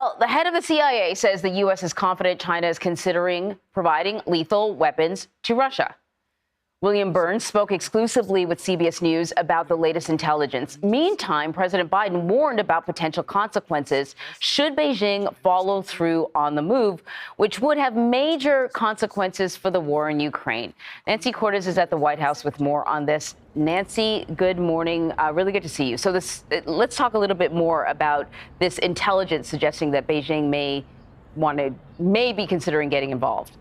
Well, the head of the CIA says the U.S. is confident China is considering providing lethal weapons to Russia. William Burns spoke exclusively with CBS News about the latest intelligence. Meantime, President Biden warned about potential consequences should Beijing follow through on the move, which would have major consequences for the war in Ukraine. Nancy Cortez is at the White House with more on this. Nancy, good morning. Really good to see you. So let's talk a little bit more about this intelligence suggesting that Beijing may be considering getting involved.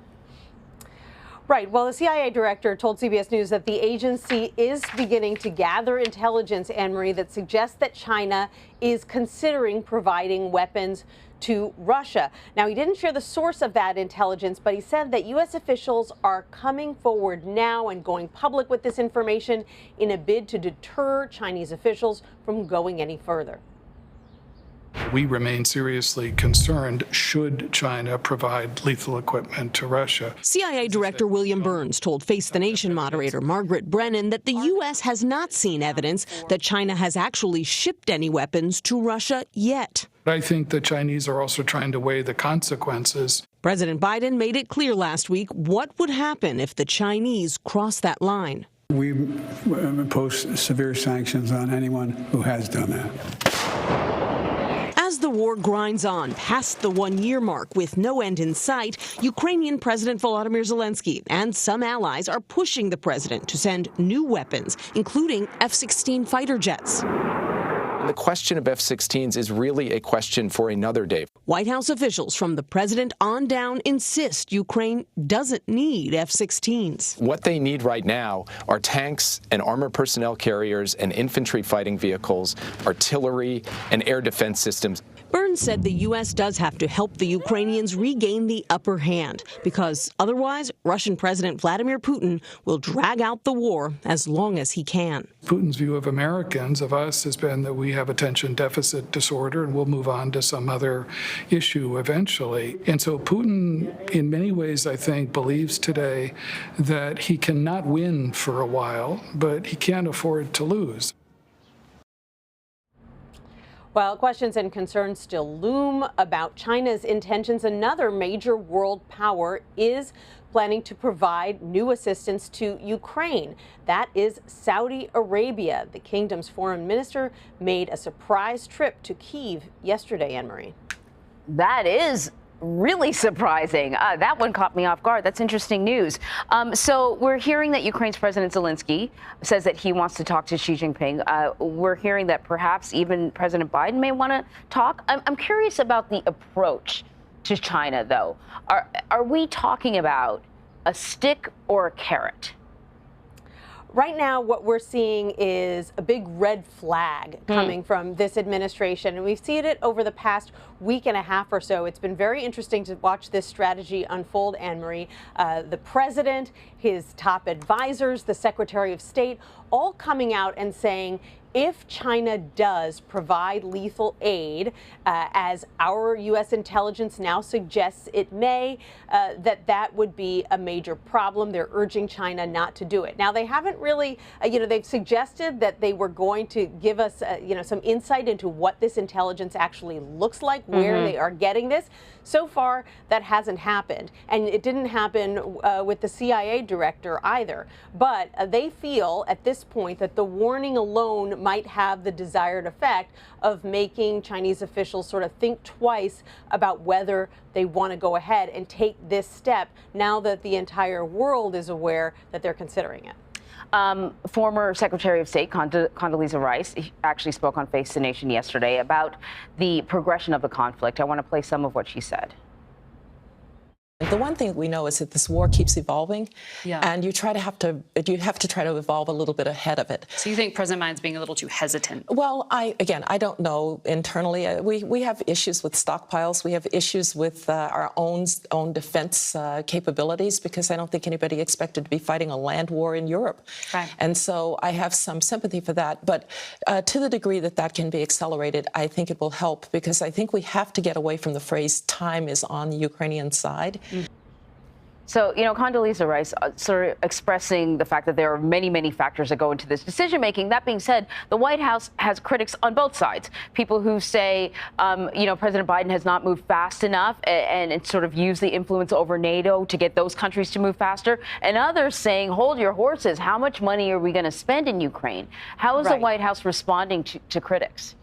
Right. Well, the CIA director told CBS News that the agency is beginning to gather intelligence, Anne-Marie, that suggests that China is considering providing weapons to Russia. Now, he didn't share the source of that intelligence, but he said that U.S. officials are coming forward now and going public with this information in a bid to deter Chinese officials from going any further. We remain seriously concerned should China provide lethal equipment to Russia. CIA Director William Burns told Face the Nation moderator Margaret Brennan that the U.S. has not seen evidence that China has actually shipped any weapons to Russia yet. I think the Chinese are also trying to weigh the consequences. President Biden made it clear last week what would happen if the Chinese crossed that line. We impose severe sanctions on anyone who has done that. As the war grinds on past the one-year mark with no end in sight, Ukrainian President Volodymyr Zelensky and some allies are pushing the president to send new weapons, including F-16 fighter jets. The question of F-16s is really a question for another day. White House officials from the president on down insist Ukraine doesn't need F-16s. What they need right now are tanks and armored personnel carriers and infantry fighting vehicles, artillery and air defense systems. Burns said the U.S. does have to help the Ukrainians regain the upper hand, because otherwise Russian President Vladimir Putin will drag out the war as long as he can. Putin's view of Americans, of us, has been that we have attention deficit disorder and we'll move on to some other issue eventually. And so Putin, in many ways, I think, believes today that he cannot win for a while, but he can't afford to lose. Well, questions and concerns still loom about China's intentions. Another major world power is planning to provide new assistance to Ukraine. That is Saudi Arabia. The kingdom's foreign minister made a surprise trip to Kyiv yesterday, Anne-Marie. That is really surprising. That one caught me off guard. That's interesting news. So we're hearing that Ukraine's President Zelensky says that he wants to talk to Xi Jinping. We're hearing that perhaps even President Biden may want to talk. I'm curious about the approach to China, though. Are we talking about a stick or a carrot? Right now, what we're seeing is a big red flag coming from this administration, and we've seen it over the past week and a half or so. It's been very interesting to watch this strategy unfold, Anne-Marie. The president, his top advisors, the Secretary of State, all coming out and saying, if China does provide lethal aid, as our U.S. intelligence now suggests it may, that would be a major problem. They're urging China not to do it. Now, they haven't really, they've suggested that they were going to give us, some insight into what this intelligence actually looks like, where they are getting this. So far, that hasn't happened. And it didn't happen with the CIA director either. But they feel at this point that the warning alone might have the desired effect of making Chinese officials sort of think twice about whether they want to go ahead and take this step now that the entire world is aware that they're considering it. Former Secretary of State Condoleezza Rice actually spoke on Face the Nation yesterday about the progression of the conflict. I want to play some of what she said. The one thing we know is that this war keeps evolving, and you have to try to evolve a little bit ahead of it. So you think President Biden's being a little too hesitant? Well, I don't know internally. We have issues with stockpiles. We have issues with our own defense capabilities, because I don't think anybody expected to be fighting a land war in Europe. Right. And so I have some sympathy for that. But to the degree that that can be accelerated, I think it will help, because I think we have to get away from the phrase time is on the Ukrainian side. So, Condoleezza Rice sort of expressing the fact that there are many, many factors that go into this decision making. That being said, the White House has critics on both sides. People who say, President Biden has not moved fast enough and sort of used the influence over NATO to get those countries to move faster. And others saying, hold your horses. How much money are we going to spend in Ukraine? How is the White House responding to critics?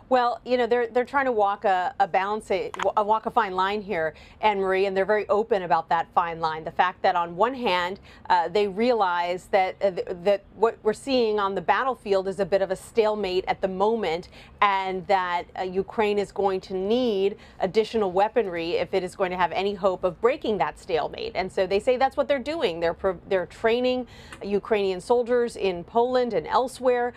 Well, they're trying to walk a fine line here, Anne Marie, and they're very open about that fine line. The fact that on one hand, they realize that what we're seeing on the battlefield is a bit of a stalemate at the moment, and that Ukraine is going to need additional weaponry if it is going to have any hope of breaking that stalemate. And so they say that's what they're doing. They're training Ukrainian soldiers in Poland and elsewhere.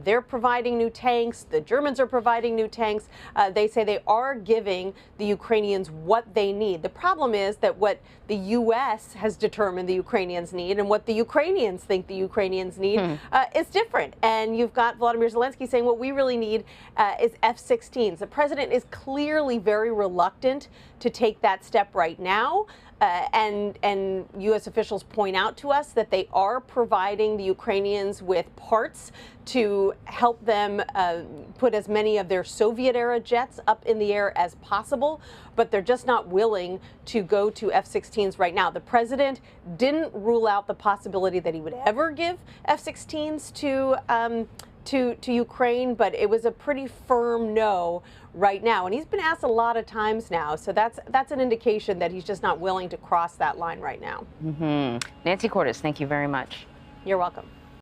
They're providing new tanks. The Germans are providing new tanks. They say they are giving the Ukrainians what they need. The problem is that what the U.S. has determined the Ukrainians need and what the Ukrainians think the Ukrainians need is different. And you've got Volodymyr Zelensky saying what we really need is F-16s. The president is clearly very reluctant to take that step right now. And U.S. officials point out to us that they are providing the Ukrainians with parts to help them put as many of their Soviet-era jets up in the air as possible, but they're just not willing to go to F-16s right now. The president didn't rule out the possibility that he would ever give F-16s to Ukraine, but it was a pretty firm no right now. And he's been asked a lot of times now, so that's an indication that he's just not willing to cross that line right now. Nancy Cordes, thank you very much. You're welcome.